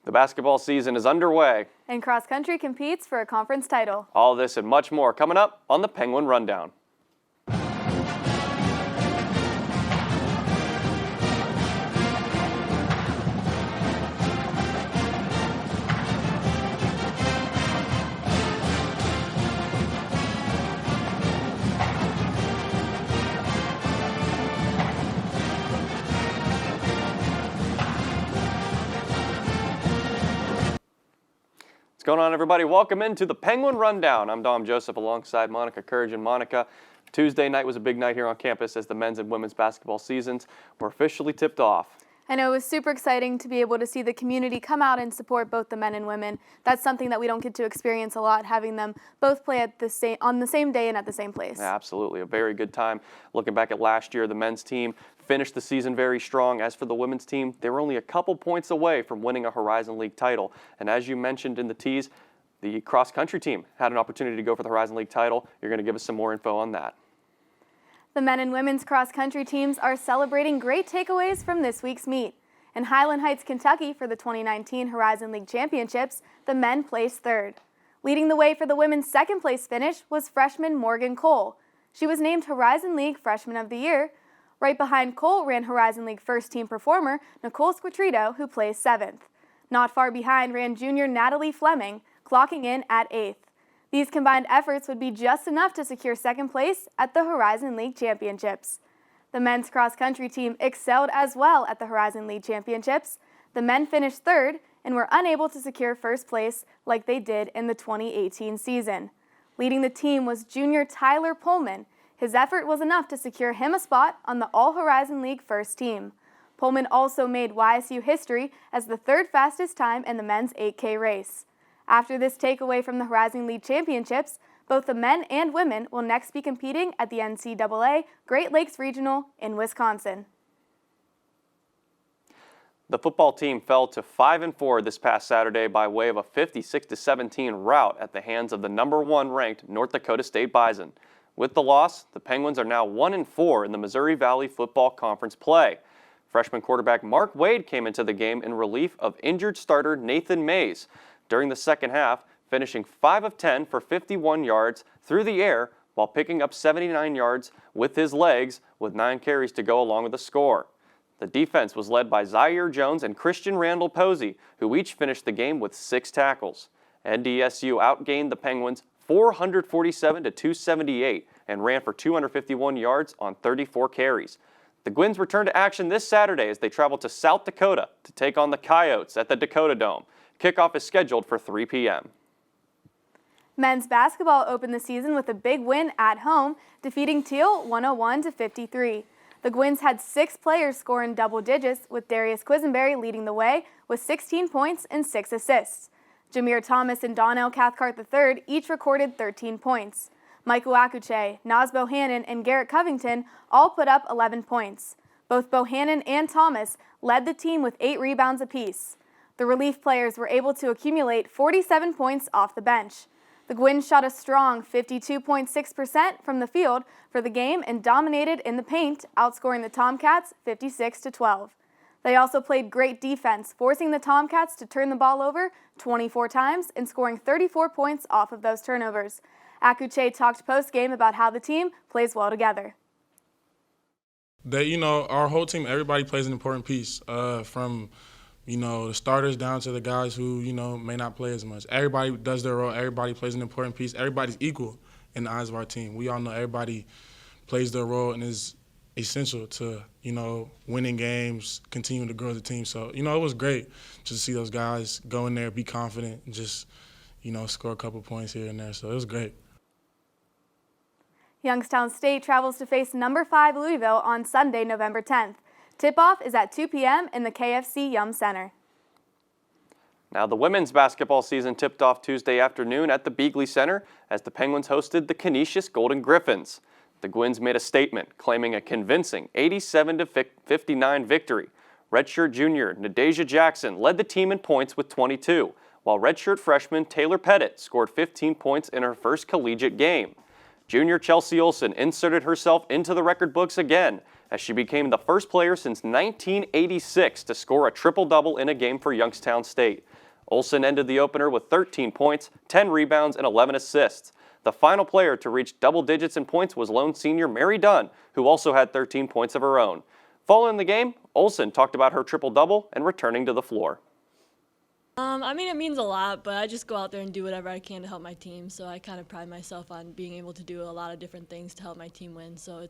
The basketball season is underway. And cross country competes for a conference title. All this and much more coming up on the Penguin Rundown. What's going on, everybody? Welcome into the Penguin Rundown. I'm Dom Joseph alongside Monica Courage. And Monica, Tuesday night was a big night here on campus as the men's and women's basketball seasons were officially tipped off. I know it was super exciting to be able to see the community come out and support both the men and women. That's something that we don't get to experience a lot, having them both play on the same day and at the same place. Yeah, absolutely. A very good time. Looking back at last year, the men's team finished the season very strong. As for the women's team, they were only a couple points away from winning a Horizon League title. And as you mentioned in the tease, the cross-country team had an opportunity to go for the Horizon League title. You're going to give us some more info on that. The men and women's cross-country teams are celebrating great takeaways from this week's meet. In Highland Heights, Kentucky for the 2019 Horizon League Championships, the men placed third. Leading the way for the women's second-place finish was freshman Morgan Cole. She was named Horizon League Freshman of the Year. Right behind Cole ran Horizon League first-team performer Nicole Squatrito, who placed seventh. Not far behind ran junior Natalie Fleming, clocking in at eighth. These combined efforts would be just enough to secure second place at the Horizon League Championships. The men's cross-country team excelled as well at the Horizon League Championships. The men finished third and were unable to secure first place like they did in the 2018 season. Leading the team was junior Tyler Pullman. His effort was enough to secure him a spot on the All-Horizon League first team. Pullman also made YSU history as the third fastest time in the men's 8K race. After this takeaway from the Horizon League Championships, both the men and women will next be competing at the NCAA Great Lakes Regional in Wisconsin. The football team fell to 5-4 this past Saturday by way of a 56-17 rout at the hands of the #1 ranked North Dakota State Bison. With the loss, the Penguins are now 1-4 in the Missouri Valley Football Conference play. Freshman quarterback Mark Wade came into the game in relief of injured starter Nathan Mays during the second half, finishing 5 of 10 for 51 yards through the air while picking up 79 yards with his legs with 9 carries to go along with the score. The defense was led by Zaire Jones and Christian Randall Posey, who each finished the game with 6 tackles. NDSU outgained the Penguins 447-278 and ran for 251 yards on 34 carries. The Gwins return to action this Saturday as they travel to South Dakota to take on the Coyotes at the Dakota Dome. Kickoff is scheduled for 3 p.m. Men's basketball opened the season with a big win at home, defeating Teal 101-53. The Gwins had 6 players score in double digits, with Darius Quisenberry leading the way with 16 points and 6 assists. Jameer Thomas and Donnell Cathcart III each recorded 13 points. Michael Akuche, Naz Bohannon, and Garrett Covington all put up 11 points. Both Bohannon and Thomas led the team with 8 rebounds apiece. The relief players were able to accumulate 47 points off the bench. The Gwins shot a strong 52.6% from the field for the game and dominated in the paint, outscoring the Tomcats 56-12. They also played great defense, forcing the Tomcats to turn the ball over 24 times and scoring 34 points off of those turnovers. Akuche talked post-game about how the team plays well together. Our whole team, everybody plays an important piece, from the starters down to the guys who, may not play as much. Everybody does their role. Everybody plays an important piece. Everybody's equal in the eyes of our team. We all know everybody plays their role and is essential to, winning games, continuing to grow the team. So, it was great just to see those guys go in there, be confident, and just, score a couple points here and there. So it was great. Youngstown State travels to face number 5 Louisville on Sunday, November 10th. Tip-off is at 2 p.m. in the KFC Yum Center. Now the women's basketball season tipped off Tuesday afternoon at the BEEGHLY Center as the Penguins hosted the KENOSHA Golden Griffins. The Gwins made a statement claiming a convincing 87-59 victory. Redshirt junior Nadeja Jackson led the team in points with 22, while redshirt freshman Taylor Pettit scored 15 points in her first collegiate game. Junior Chelsea Olsen inserted herself into the record books again as she became the first player since 1986 to score a triple-double in a game for Youngstown State. Olsen ended the opener with 13 points, 10 rebounds, and 11 assists. The final player to reach double digits in points was lone senior Mary Dunn, who also had 13 points of her own. Following the game, Olsen talked about her triple-double and returning to the floor. I mean, it means a lot, but I just go out there and do whatever I can to help my team. So I kind of pride myself on being able to do a lot of different things to help my team win. So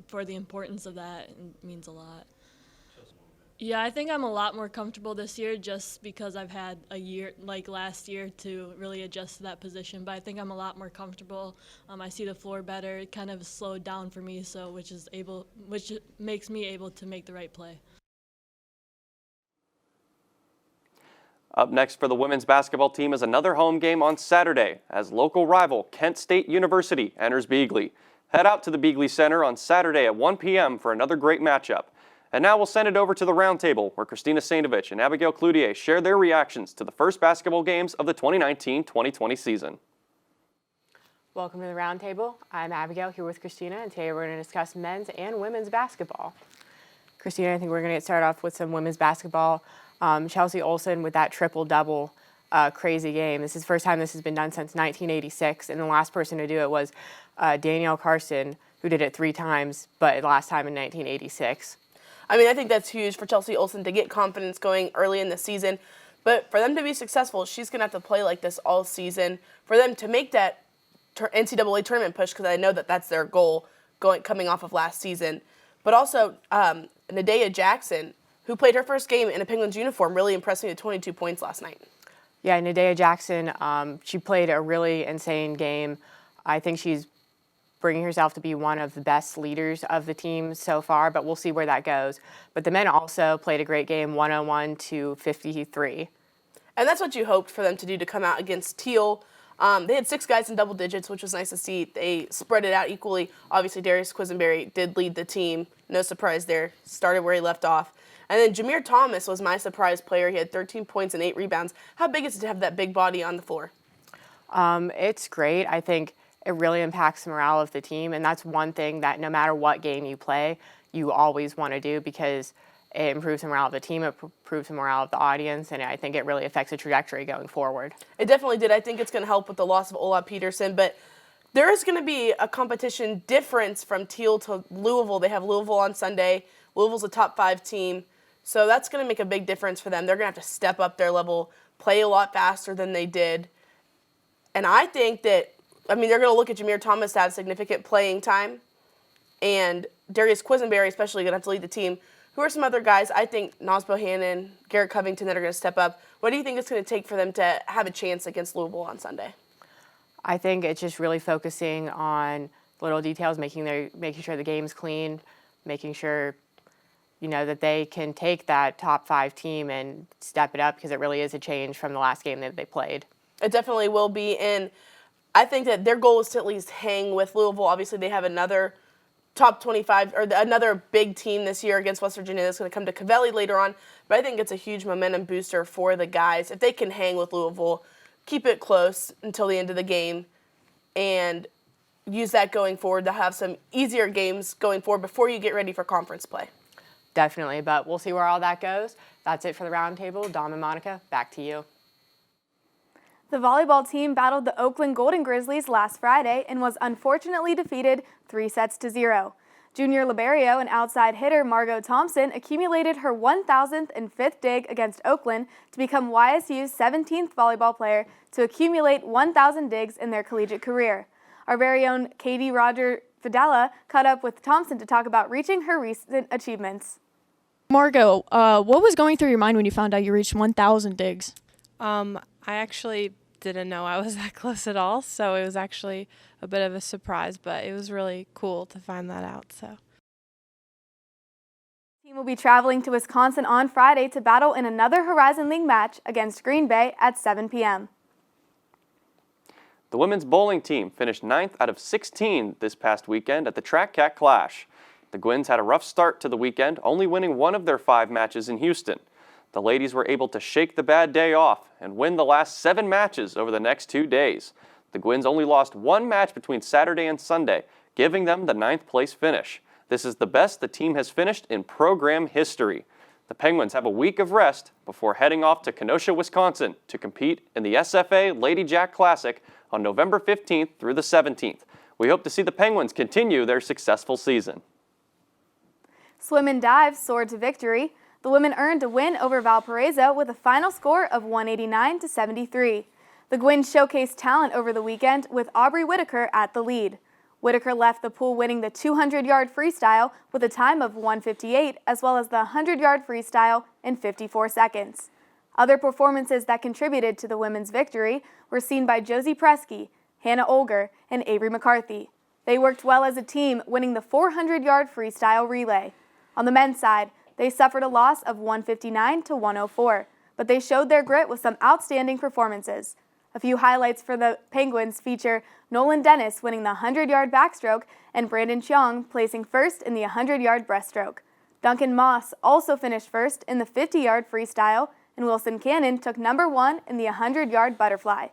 for the importance of that, it means a lot. Yeah, I think I'm a lot more comfortable this year just because I've had a year, like last year, to really adjust to that position. But I think I'm a lot more comfortable. I see the floor better. It kind of slowed down for me, so which makes me able to make the right play. Up next for the women's basketball team is another home game on Saturday as local rival Kent State University enters BEEGHLY. Head out to the BEEGHLY Center on Saturday at 1 p.m. for another great matchup. And now we'll send it over to the roundtable where Christina Sainovich and Abigail Cloutier share their reactions to the first basketball games of the 2019-2020 season. Welcome to the roundtable. I'm Abigail here with Christina, and today we're going to discuss men's and women's basketball. Christina, I think we're going to get started off with some women's basketball. Chelsea Olsen with that triple-double crazy game. This is the first time this has been done since 1986, and the last person to do it was Danielle Carson, who did it 3 times, but last time in 1986. I mean, I think that's huge for Chelsea Olsen to get confidence going early in the season. But for them to be successful, she's going to have to play like this all season. For them to make that NCAA tournament push, because I know that that's their goal coming off of last season. But also, Nedaea Jackson, who played her first game in a Penguins uniform, really impressed me with 22 points last night. Yeah, Nedaea Jackson, she played a really insane game. I think she's bringing herself to be one of the best leaders of the team so far, but we'll see where that goes. But the men also played a great game, 101-53. And that's what you hoped for them to do, to come out against Teal. They had 6 guys in double digits, which was nice to see. They spread it out equally. Obviously, Darius Quisenberry did lead the team. No surprise there. Started where he left off. And then Jameer Thomas was my surprise player. He had 13 points and 8 rebounds. How big is it to have that big body on the floor? It's great. I think it really impacts the morale of the team, and that's one thing that no matter what game you play, you always want to do because it improves the morale of the team, it improves the morale of the audience, and I think it really affects the trajectory going forward. It definitely did. I think it's going to help with the loss of Ola Peterson, but there is going to be a competition difference from Teal to Louisville. They have Louisville on Sunday. Louisville's a top 5 team, so that's going to make a big difference for them. They're going to have to step up their level, play a lot faster than they did, and I think that they're going to look at Jameer Thomas to have significant playing time, and Darius Quisenberry especially going to have to lead the team. Who are some other guys? I think Naz Bohannon, Garrett Covington that are going to step up. What do you think it's going to take for them to have a chance against Louisville on Sunday? I think it's just really focusing on little details, making sure the game's clean, making sure that they can take that top 5 team and step it up because it really is a change from the last game that they played. It definitely will be, and I think that their goal is to at least hang with Louisville. Obviously, they have another top 25 or another big team this year against West Virginia that's going to come to Covelli later on. But I think it's a huge momentum booster for the guys. If they can hang with Louisville, keep it close until the end of the game, and use that going forward to have some easier games going forward before you get ready for conference play. Definitely, but we'll see where all that goes. That's it for the roundtable. Dom and Monica, back to you. The volleyball team battled the Oakland Golden Grizzlies last Friday and was unfortunately defeated 3-0. Junior libero and outside hitter Margot Thompson accumulated her 1,000th and 5th dig against Oakland to become YSU's 17th volleyball player to accumulate 1,000 digs in their collegiate career. Our very own Katie Roger Fidela caught up with Thompson to talk about reaching her recent achievements. Margot, what was going through your mind when you found out you reached 1,000 digs? I actually didn't know I was that close at all, so it was actually a bit of a surprise, but it was really cool to find that out. So, The team will be traveling to Wisconsin on Friday to battle in another Horizon League match against Green Bay at 7 p.m. The women's bowling team finished 9th out of 16 this past weekend at the Track Cat Clash. The Gwins had a rough start to the weekend, only winning 1 of their 5 matches in Houston. The ladies were able to shake the bad day off and win the last 7 matches over the next 2 days. The Gwins only lost 1 match between Saturday and Sunday, giving them the 9th place finish. This is the best the team has finished in program history. The Penguins have a week of rest before heading off to Kenosha, Wisconsin to compete in the SFA Lady Jack Classic on November 15th through the 17th. We hope to see the Penguins continue their successful season. Swim and dive soared to victory. The women earned a win over Valparaiso with a final score of 189-73. The Gwynns showcased talent over the weekend with Aubrey Whitaker at the lead. Whitaker left the pool winning the 200-yard freestyle with a time of 1:58, as well as the 100-yard freestyle in 54 seconds. Other performances that contributed to the women's victory were seen by Josie Presky, Hannah Olger, and Avery McCarthy. They worked well as a team, winning the 400-yard freestyle relay. On the men's side, they suffered a loss of 159-104, but they showed their grit with some outstanding performances. A few highlights for the Penguins feature Nolan Dennis winning the 100-yard backstroke and Brandon Cheong placing first in the 100-yard breaststroke. Duncan Moss also finished first in the 50-yard freestyle, and Wilson Cannon took number 1 in the 100-yard butterfly.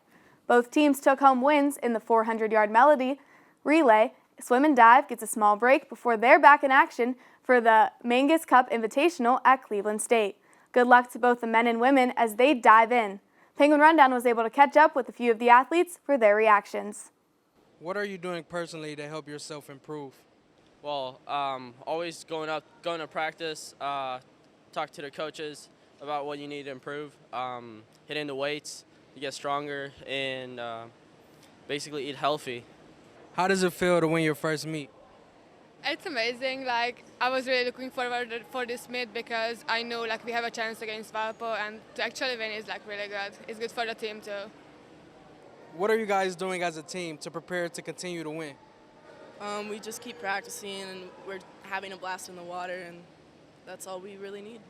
Both teams took home wins in the 400-yard melody relay. Swim and dive gets a small break before they're back in action for the Mangus Cup Invitational at Cleveland State. Good luck to both the men and women as they dive in. Penguin Rundown was able to catch up with a few of the athletes for their reactions. What are you doing personally to help yourself improve? Well, always going to practice, talk to the coaches about what you need to improve, hitting the weights to get stronger, and basically eat healthy. How does it feel to win your first meet? It's amazing. Like, I was really looking forward for this meet because I know like we have a chance against Valpo, and to actually win is like really good. It's good for the team too. What are you guys doing as a team to prepare to continue to win? We just keep practicing, and we're having a blast in the water, and that's all we really need.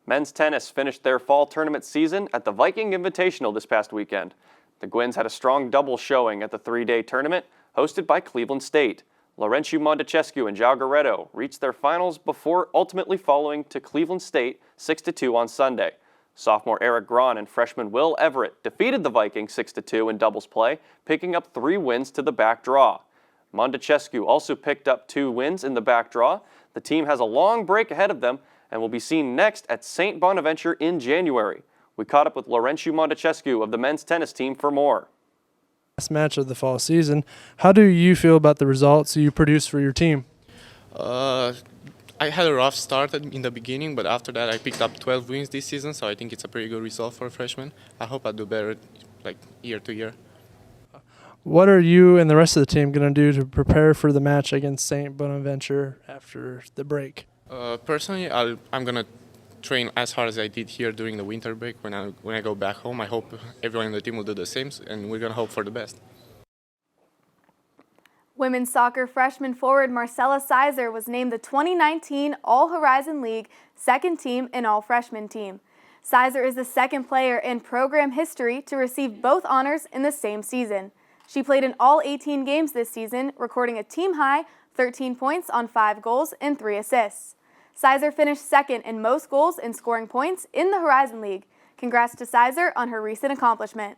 Men's tennis finished their fall tournament season at the Viking Invitational this past weekend. The Gwynns had a strong double showing at the 3-day tournament hosted by Cleveland State. Laurentiu Montecescu and João Garredo reached their finals before ultimately falling to Cleveland State 6-2 on Sunday. Sophomore Eric Grahn and freshman Will Everett defeated the Vikings 6-2 in doubles play, picking up 3 wins to the back draw. Montecescu also picked up 2 wins in the back draw. The team has a long break ahead of them and will be seen next at St. Bonaventure in January. We caught up with Laurentiu Montecescu of the men's tennis team for more. Last match of the fall season. How do you feel about the results you produced for your team? I had a rough start in the beginning, but after that I picked up 12 wins this season, so I think it's a pretty good result for a freshman. I hope I do better like year to year. What are you and the rest of the team going to do to prepare for the match against St. Bonaventure after the break? Personally, I'm going to train as hard as I did here during the winter break. When I go back home, I hope everyone in the team will do the same, and we're going to hope for the best. Women's soccer freshman forward Marcella Sizer was named the 2019 All-Horizon League second team and all-freshman team. Sizer is the second player in program history to receive both honors in the same season. She played in all 18 games this season, recording a team-high 13 points on 5 goals and 3 assists. Sizer finished second in most goals and scoring points in the Horizon League. Congrats to Sizer on her recent accomplishment.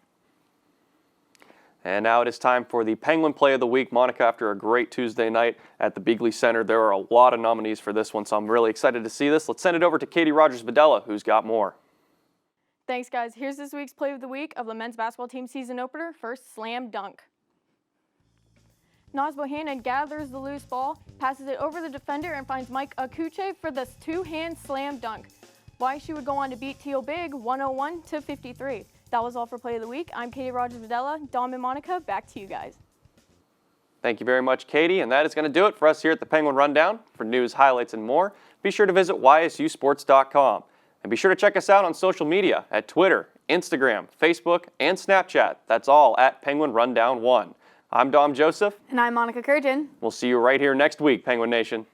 And now it is time for the Penguin Play of the Week. Monica, after a great Tuesday night at the BEEGHLY Center, there are a lot of nominees for this one, so I'm really excited to see this. Let's send it over to Katie Rogers-Videla, who's got more. Thanks, guys. Here's this week's Play of the Week of the men's basketball team season opener. First, slam dunk. Naz Bohannon gathers the loose ball, passes it over the defender, and finds Mike Akuche for this 2-hand slam dunk. YSU would go on to beat Teal Big 101-53. That was all for Play of the Week. I'm Katie Rogers-Videla. Dom and Monica, back to you guys. Thank you very much, Katie. And that is going to do it for us here at the Penguin Rundown. For news, highlights, and more, be sure to visit ysusports.com. And be sure to check us out on social media at Twitter, Instagram, Facebook, and Snapchat. That's all at Penguin Rundown 1. I'm Dom Joseph. And I'm Monica Kurjan. We'll see you right here next week, Penguin Nation.